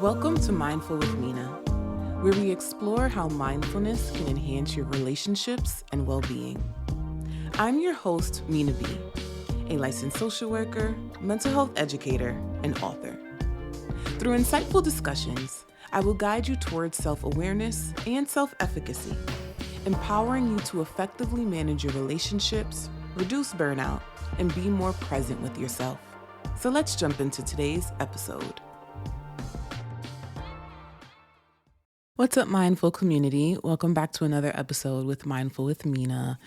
Welcome to Mindful with Minaa, where we explore how mindfulness can enhance your relationships and well-being. I'm your host, Minaa B, a licensed social worker, mental health educator, and author. Through insightful discussions, I will guide you towards self-awareness and self-efficacy, empowering you to effectively manage your relationships, reduce burnout, and be more present with yourself. So let's jump into today's episode. What's up, Mindful community? Welcome back to another episode with Mindful with Minaa.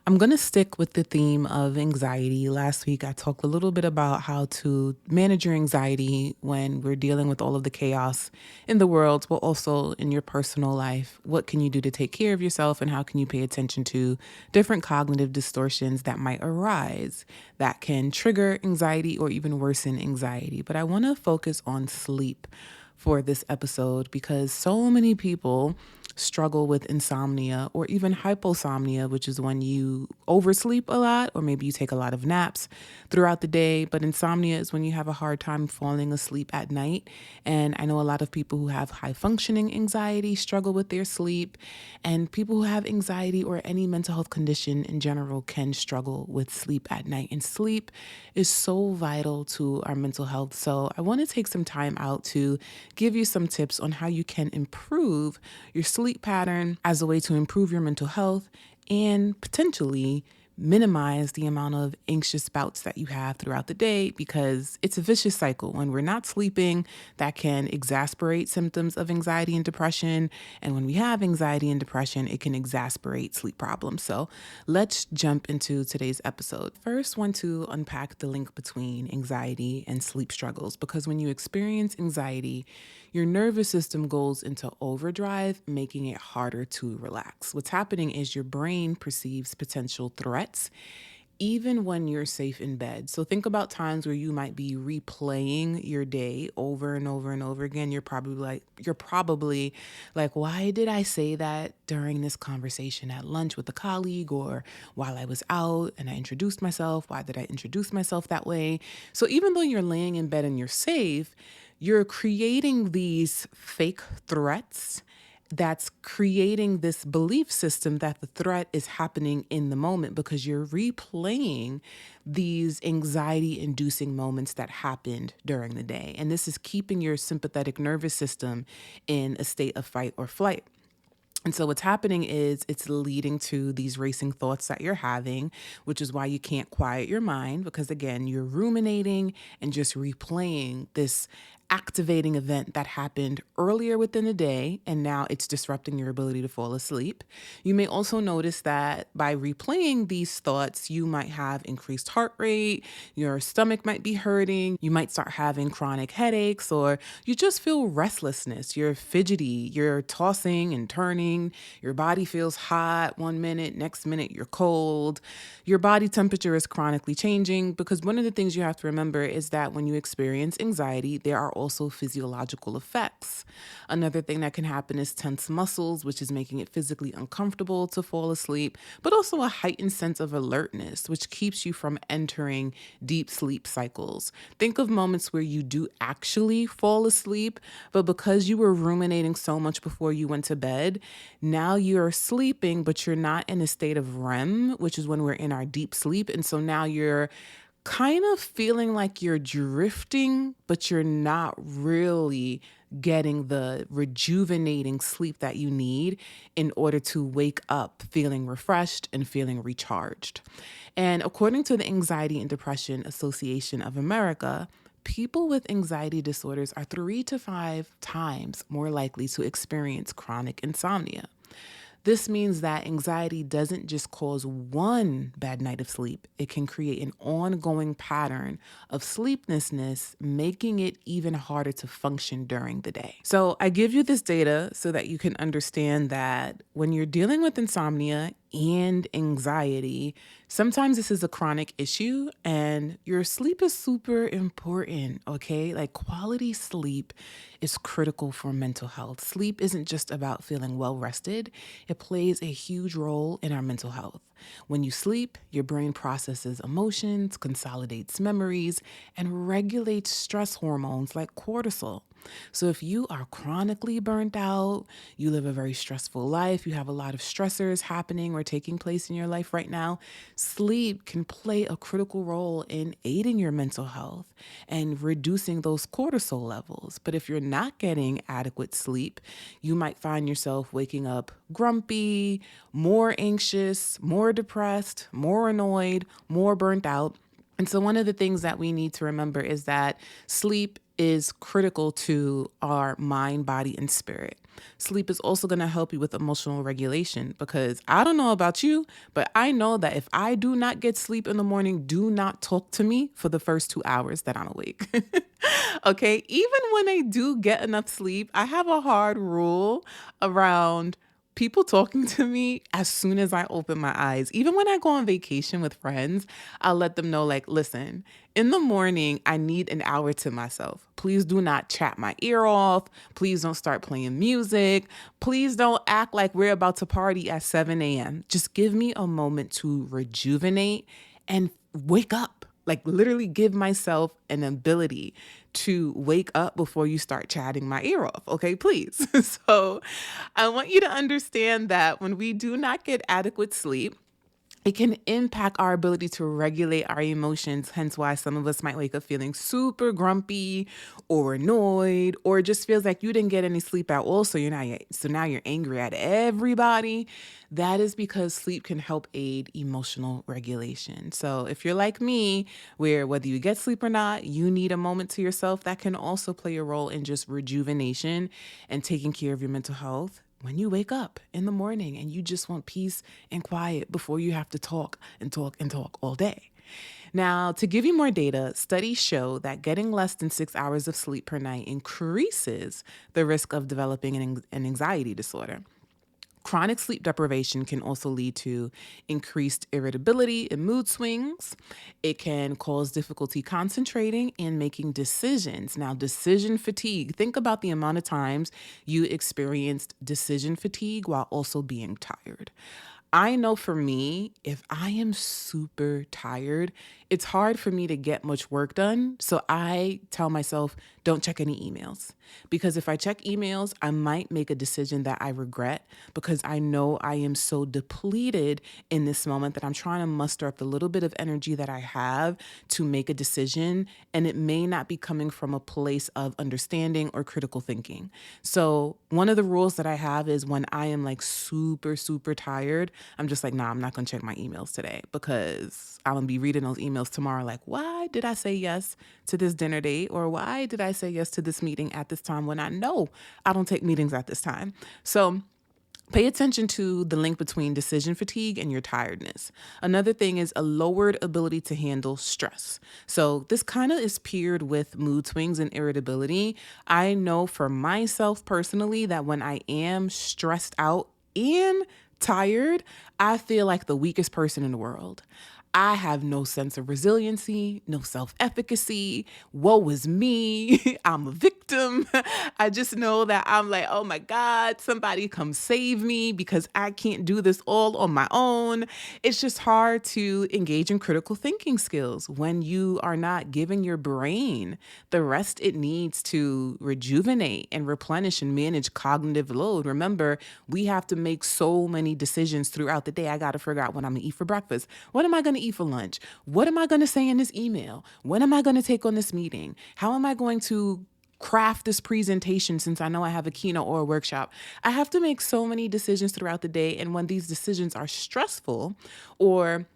I'm going to stick with the theme of anxiety. Last week, I talked a little bit about how to manage your anxiety when we're dealing with all of the chaos in the world, but also in your personal life. What can you do to take care of yourself, and how can you pay attention to different cognitive distortions that might arise that can trigger anxiety or even worsen anxiety? But I want to focus on sleep for this episode because so many people struggle with insomnia or even hyposomnia, which is when you oversleep a lot or maybe you take a lot of naps throughout the day. But insomnia is when you have a hard time falling asleep at night. And I know a lot of people who have high functioning anxiety struggle with their sleep, and people who have anxiety or any mental health condition in general can struggle with sleep at night. And sleep is so vital to our mental health. So I want to take some time out to give you some tips on how you can improve your sleep pattern as a way to improve your mental health and potentially minimize the amount of anxious bouts that you have throughout the day, because it's a vicious cycle. When we're not sleeping, that can exacerbate symptoms of anxiety and depression. And when we have anxiety and depression, it can exacerbate sleep problems. So let's jump into today's episode. First, want to unpack the link between anxiety and sleep struggles, because when you experience anxiety, your nervous system goes into overdrive, making it harder to relax. What's happening is your brain perceives potential threats even when you're safe in bed. So think about times where you might be replaying your day over and over and over again. You're probably like, why did I say that during this conversation at lunch with a colleague, or while I was out and I introduced myself? Why did I introduce myself that way? So even though you're laying in bed and you're safe, you're creating these fake threats that's creating this belief system that the threat is happening in the moment, because you're replaying these anxiety-inducing moments that happened during the day. And this is keeping your sympathetic nervous system in a state of fight or flight. And so what's happening is it's leading to these racing thoughts that you're having, which is why you can't quiet your mind, because again, you're ruminating and just replaying this activating event that happened earlier within the day, and now it's disrupting your ability to fall asleep. You may also notice that by replaying these thoughts, you might have increased heart rate, your stomach might be hurting, you might start having chronic headaches, or you just feel restlessness, you're fidgety, you're tossing and turning, your body feels hot one minute, next minute you're cold, your body temperature is chronically changing. Because one of the things you have to remember is that when you experience anxiety, there are also physiological effects. Another thing that can happen is tense muscles, which is making it physically uncomfortable to fall asleep, but also a heightened sense of alertness, which keeps you from entering deep sleep cycles. Think of moments where you do actually fall asleep, but because you were ruminating so much before you went to bed, now you're sleeping, but you're not in a state of REM, which is when we're in our deep sleep. And so now you're kind of feeling like you're drifting, but you're not really getting the rejuvenating sleep that you need in order to wake up feeling refreshed and feeling recharged. And according to the Anxiety and Depression Association of America, people with anxiety disorders are 3 to 5 times more likely to experience chronic insomnia. This means that anxiety doesn't just cause one bad night of sleep. It can create an ongoing pattern of sleeplessness, making it even harder to function during the day. So I give you this data so that you can understand that when you're dealing with insomnia and anxiety, sometimes this is a chronic issue, and your sleep is super important, okay? Like, quality sleep is critical for mental health. Sleep isn't just about feeling well rested. It plays a huge role in our mental health. When you sleep, your brain processes emotions, consolidates memories, and regulates stress hormones like cortisol. So if you are chronically burnt out, you live a very stressful life, you have a lot of stressors happening or taking place in your life right now, sleep can play a critical role in aiding your mental health and reducing those cortisol levels. But if you're not getting adequate sleep, you might find yourself waking up grumpy, more anxious, more depressed, more annoyed, more burnt out. And so, one of the things that we need to remember is that sleep is critical to our mind, body, and spirit. Sleep is also going to help you with emotional regulation because I don't know about you, but I know that if I do not get sleep in the morning, do not talk to me for the first 2 hours that I'm awake. Okay. Even when I do get enough sleep, I have a hard rule around people talking to me as soon as I open my eyes. Even when I go on vacation with friends, I'll let them know, like, listen, in the morning, I need an hour to myself. Please do not chat my ear off. Please don't start playing music. Please don't act like we're about to party at 7 a.m. Just give me a moment to rejuvenate and wake up. Like, literally give myself an ability to wake up before you start chatting my ear off. Okay, please. So I want you to understand that when we do not get adequate sleep, it can impact our ability to regulate our emotions, hence why some of us might wake up feeling super grumpy or annoyed, or it just feels like you didn't get any sleep at all, so now you're angry at everybody. That is because sleep can help aid emotional regulation. So if you're like me, where whether you get sleep or not, you need a moment to yourself, that can also play a role in just rejuvenation and taking care of your mental health when you wake up in the morning and you just want peace and quiet before you have to talk and talk and talk all day. Now, to give you more data, studies show that getting less than 6 hours of sleep per night increases the risk of developing an anxiety disorder. Chronic sleep deprivation can also lead to increased irritability and mood swings. It can cause difficulty concentrating and making decisions. Now, decision fatigue. Think about the amount of times you experienced decision fatigue while also being tired. I know for me, if I am super tired, it's hard for me to get much work done. So I tell myself, don't check any emails. Because if I check emails, I might make a decision that I regret because I know I am so depleted in this moment that I'm trying to muster up the little bit of energy that I have to make a decision. And it may not be coming from a place of understanding or critical thinking. So one of the rules that I have is when I am like super, super tired, I'm just like, nah, I'm not going to check my emails today because I'm going to be reading those emails tomorrow. Like, why did I say yes to this dinner date? Or why did I say yes to this meeting at this time when I know I don't take meetings at this time? So pay attention to the link between decision fatigue and your tiredness. Another thing is a lowered ability to handle stress. So this kind of is paired with mood swings and irritability. I know for myself personally that when I am stressed out and tired, I feel like the weakest person in the world. I have no sense of resiliency, no self-efficacy. Woe is me. I'm a victim. I just know that I'm like, oh my God, somebody come save me because I can't do this all on my own. It's just hard to engage in critical thinking skills when you are not giving your brain the rest it needs to rejuvenate and replenish and manage cognitive load. Remember, we have to make so many decisions throughout the day. I got to figure out what I'm going to eat for breakfast. What am I going to eat for lunch? What am I going to say in this email? When am I going to take on this meeting? How am I going to craft this presentation since I know I have a keynote or a workshop? I have to make so many decisions throughout the day. And when these decisions are stressful, or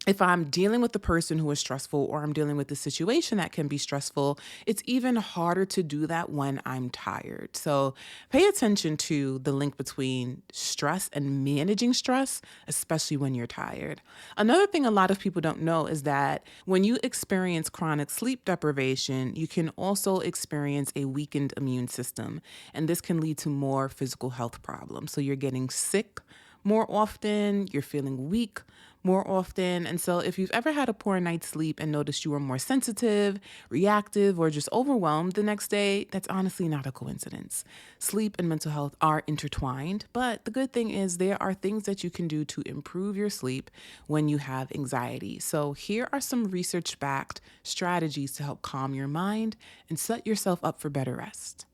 if I'm dealing with the person who is stressful or I'm dealing with the situation that can be stressful, it's even harder to do that when I'm tired. So pay attention to the link between stress and managing stress, especially when you're tired. Another thing a lot of people don't know is that when you experience chronic sleep deprivation, you can also experience a weakened immune system, and this can lead to more physical health problems. So you're getting sick more often, you're feeling weak more often. And so, if you've ever had a poor night's sleep and noticed you were more sensitive, reactive, or just overwhelmed the next day, that's honestly not a coincidence. Sleep and mental health are intertwined, but the good thing is there are things that you can do to improve your sleep when you have anxiety. So, here are some research backed strategies to help calm your mind and set yourself up for better rest.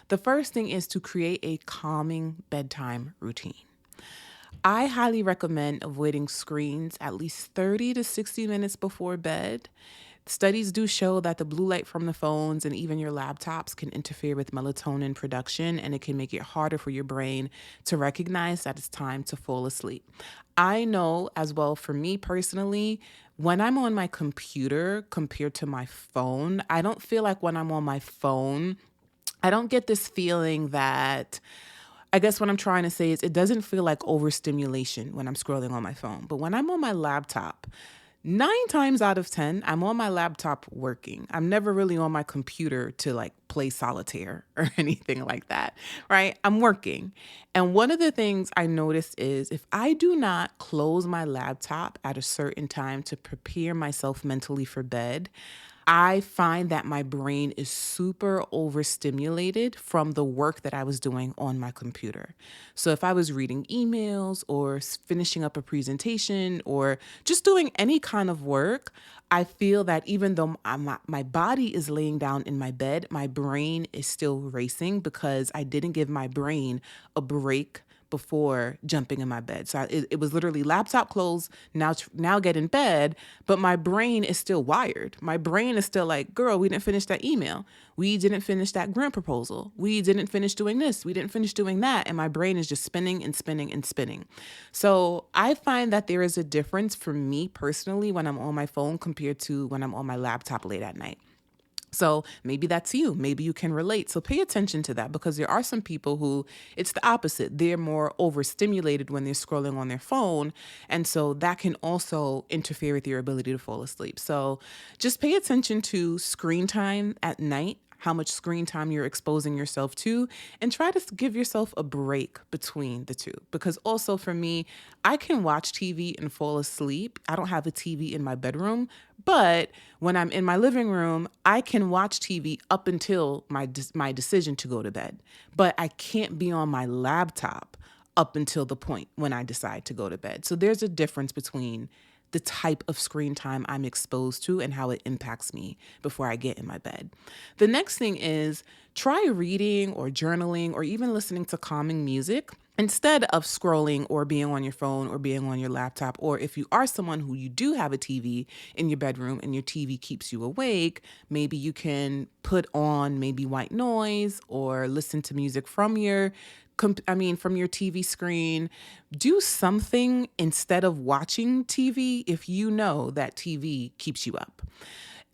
The first thing is to create a calming bedtime routine. I highly recommend avoiding screens at least 30 to 60 minutes before bed. Studies do show that the blue light from the phones and even your laptops can interfere with melatonin production, and it can make it harder for your brain to recognize that it's time to fall asleep. I know as well, for me personally, when I'm on my computer compared to my phone, I don't feel like when I'm on my phone, I don't get this feeling that, I guess what I'm trying to say is it doesn't feel like overstimulation when I'm scrolling on my phone. But when I'm on my laptop, 9 times out of 10, I'm on my laptop working. I'm never really on my computer to like play solitaire or anything like that, right? I'm working. And one of the things I noticed is if I do not close my laptop at a certain time to prepare myself mentally for bed, I find that my brain is super overstimulated from the work that I was doing on my computer. So if I was reading emails or finishing up a presentation or just doing any kind of work, I feel that even though my body is laying down in my bed, my brain is still racing because I didn't give my brain a break before jumping in my bed. So it was literally laptop closed, now get in bed, but my brain is still wired. My brain is still like, girl, we didn't finish that email. We didn't finish that grant proposal. We didn't finish doing this. We didn't finish doing that. And my brain is just spinning and spinning and spinning. So I find that there is a difference for me personally when I'm on my phone compared to when I'm on my laptop late at night. So maybe that's you. Maybe you can relate. So pay attention to that because there are some people who it's the opposite. They're more overstimulated when they're scrolling on their phone. And so that can also interfere with your ability to fall asleep. So just pay attention to screen time at night, how much screen time you're exposing yourself to, and try to give yourself a break between the two. Because also for me, I can watch TV and fall asleep. I don't have a TV in my bedroom, but when I'm in my living room, I can watch TV up until my decision to go to bed. But I can't be on my laptop up until the point when I decide to go to bed. So there's a difference between the type of screen time I'm exposed to and how it impacts me before I get in my bed. The next thing is try reading or journaling or even listening to calming music instead of scrolling or being on your phone or being on your laptop. Or if you are someone who you do have a TV in your bedroom and your TV keeps you awake, maybe you can put on maybe white noise or listen to music from from your TV screen. Do something instead of watching TV if you know that TV keeps you up.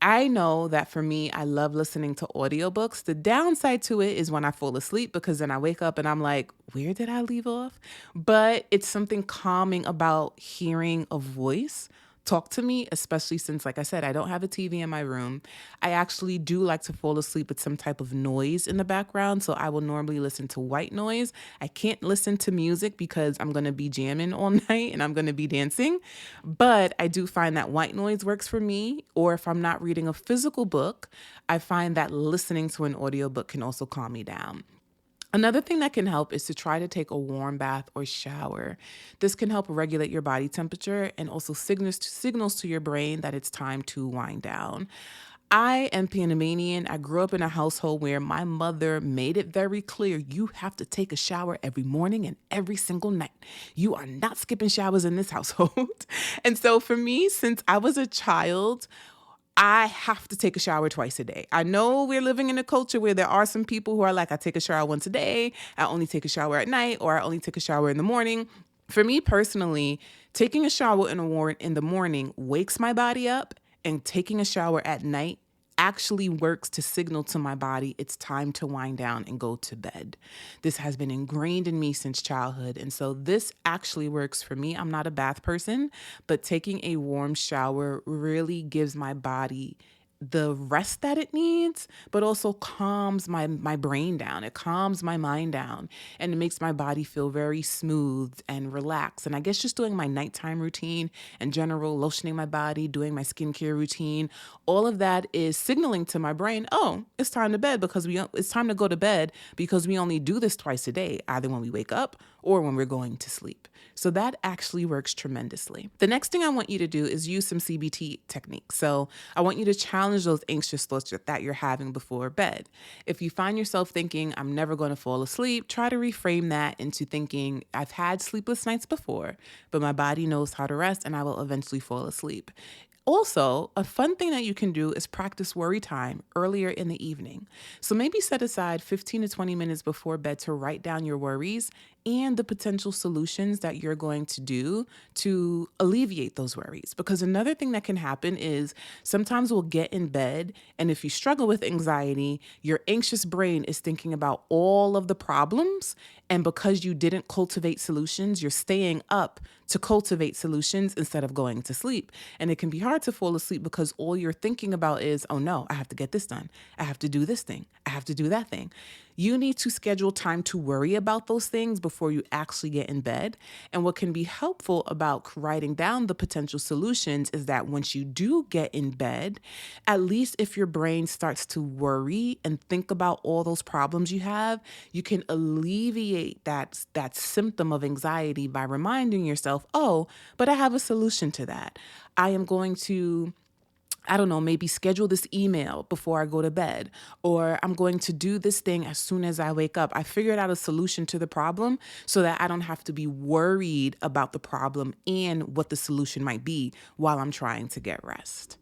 I know that for me, I love listening to audiobooks. The downside to it is when I fall asleep because then I wake up and I'm like, where did I leave off? But it's something calming about hearing a voice talk to me, especially since, like I said, I don't have a TV in my room. I actually do like to fall asleep with some type of noise in the background. So I will normally listen to white noise. I can't listen to music because I'm going to be jamming all night and I'm going to be dancing. But I do find that white noise works for me. Or if I'm not reading a physical book, I find that listening to an audiobook can also calm me down. Another thing that can help is to try to take a warm bath or shower. This can help regulate your body temperature and also signals to your brain that it's time to wind down. I am Panamanian. I grew up in a household where my mother made it very clear you have to take a shower every morning and every single night. You are not skipping showers in this household. And so for me, since I was a child, I have to take a shower twice a day. I know we're living in a culture where there are some people who are like, I take a shower once a day, I only take a shower at night, or I only take a shower in the morning. For me personally, taking a shower in the morning wakes my body up, and taking a shower at night actually works to signal to my body it's time to wind down and go to bed. This has been ingrained in me since childhood. And so this actually works for me. I'm not a bath person, but taking a warm shower really gives my body the rest that it needs, but also calms my brain down. It calms my mind down and it makes my body feel very smooth and relaxed. And I guess just doing my nighttime routine and general lotioning my body, doing my skincare routine, all of that is signaling to my brain, oh, it's time to bed because it's time to go to bed because we only do this twice a day, either when we wake up or when we're going to sleep. So that actually works tremendously. The next thing I want you to do is use some CBT techniques. So I want you to challenge those anxious thoughts that you're having before bed. If you find yourself thinking, I'm never going to fall asleep, try to reframe that into thinking, I've had sleepless nights before, but my body knows how to rest and I will eventually fall asleep. Also, a fun thing that you can do is practice worry time earlier in the evening. So maybe set aside 15 to 20 minutes before bed to write down your worries and the potential solutions that you're going to do to alleviate those worries. Because another thing that can happen is sometimes we'll get in bed, and if you struggle with anxiety, your anxious brain is thinking about all of the problems. And because you didn't cultivate solutions, you're staying up to cultivate solutions instead of going to sleep. And it can be hard to fall asleep because all you're thinking about is, oh no, I have to get this done. I have to do this thing. I have to do that thing. You need to schedule time to worry about those things before you actually get in bed. And what can be helpful about writing down the potential solutions is that once you do get in bed, at least if your brain starts to worry and think about all those problems you have, you can alleviate that symptom of anxiety by reminding yourself, oh, but I have a solution to that. I am going to, I don't know, maybe schedule this email before I go to bed, or I'm going to do this thing as soon as I wake up. I figured out a solution to the problem so that I don't have to be worried about the problem and what the solution might be while I'm trying to get rest.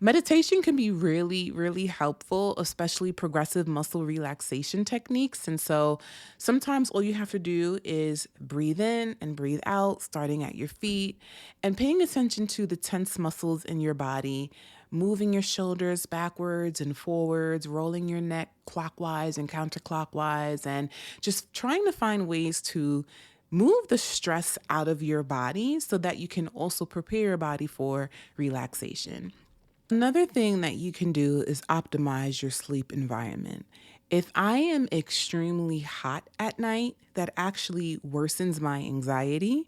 Meditation can be really, really helpful, especially progressive muscle relaxation techniques. And so sometimes all you have to do is breathe in and breathe out, starting at your feet and paying attention to the tense muscles in your body, moving your shoulders backwards and forwards, rolling your neck clockwise and counterclockwise, and just trying to find ways to move the stress out of your body so that you can also prepare your body for relaxation. Another thing that you can do is optimize your sleep environment. If I am extremely hot at night, that actually worsens my anxiety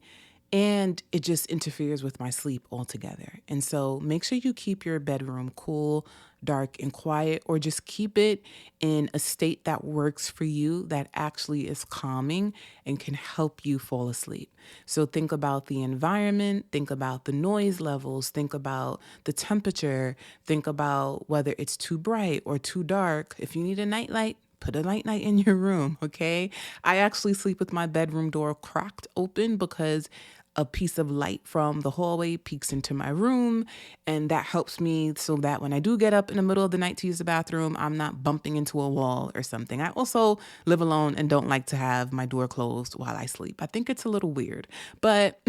and it just interferes with my sleep altogether. And so make sure you keep your bedroom cool, dark, and quiet, or just keep it in a state that works for you, that actually is calming and can help you fall asleep. So think about the environment, think about the noise levels, think about the temperature, think about whether it's too bright or too dark. If you need a nightlight, put a night in your room, okay? I actually sleep with my bedroom door cracked open because a piece of light from the hallway peeks into my room, and that helps me so that when I do get up in the middle of the night to use the bathroom, I'm not bumping into a wall or something. I also live alone and don't like to have my door closed while I sleep. I think it's a little weird, but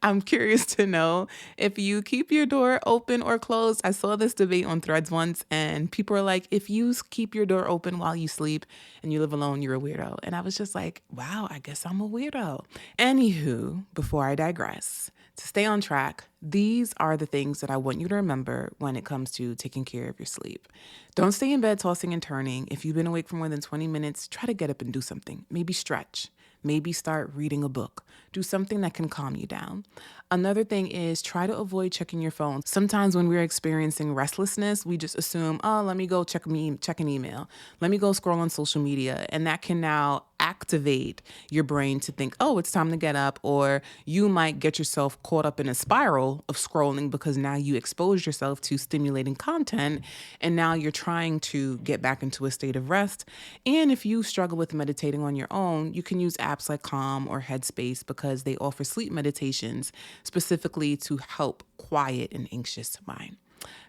I'm curious to know if you keep your door open or closed. I saw this debate on Threads once, and people are like, if you keep your door open while you sleep and you live alone, you're a weirdo. And I was just like, wow, I guess I'm a weirdo. Anywho, before I digress, to stay on track, these are the things that I want you to remember when it comes to taking care of your sleep. Don't stay in bed tossing and turning. If you've been awake for more than 20 minutes, try to get up and do something. Maybe stretch. Maybe start reading a book. Do something that can calm you down. Another thing is try to avoid checking your phone. Sometimes when we're experiencing restlessness, we just assume, oh, let me go check an email. Let me go scroll on social media. And that can now activate your brain to think, oh, it's time to get up. Or you might get yourself caught up in a spiral of scrolling because now you expose yourself to stimulating content. And now you're trying to get back into a state of rest. And if you struggle with meditating on your own, you can use apps like Calm or Headspace because they offer sleep meditations specifically to help quiet an anxious mind.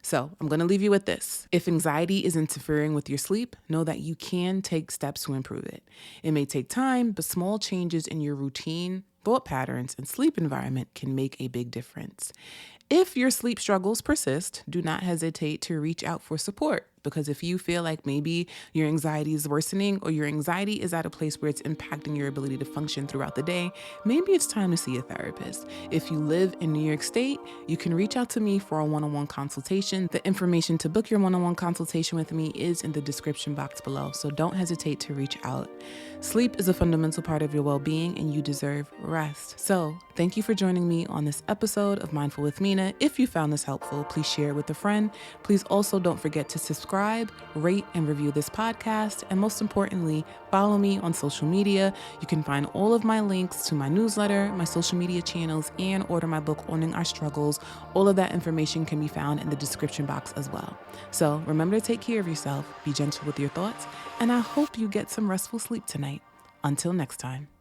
So I'm going to leave you with this. If anxiety is interfering with your sleep, know that you can take steps to improve it. It may take time, but small changes in your routine, thought patterns, and sleep environment can make a big difference. If your sleep struggles persist, do not hesitate to reach out for support. Because if you feel like maybe your anxiety is worsening or your anxiety is at a place where it's impacting your ability to function throughout the day, maybe it's time to see a therapist. If you live in New York State, you can reach out to me for a one-on-one consultation. The information to book your one-on-one consultation with me is in the description box below, so don't hesitate to reach out. Sleep is a fundamental part of your well-being and you deserve rest. So thank you for joining me on this episode of Mindful with Mina. If you found this helpful, please share it with a friend. Please also don't forget to subscribe, rate, and review this podcast. And most importantly, follow me on social media. You can find all of my links to my newsletter, my social media channels, and order my book, Owning Our Struggles. All of that information can be found in the description box as well. So remember to take care of yourself, be gentle with your thoughts, and I hope you get some restful sleep tonight. Until next time.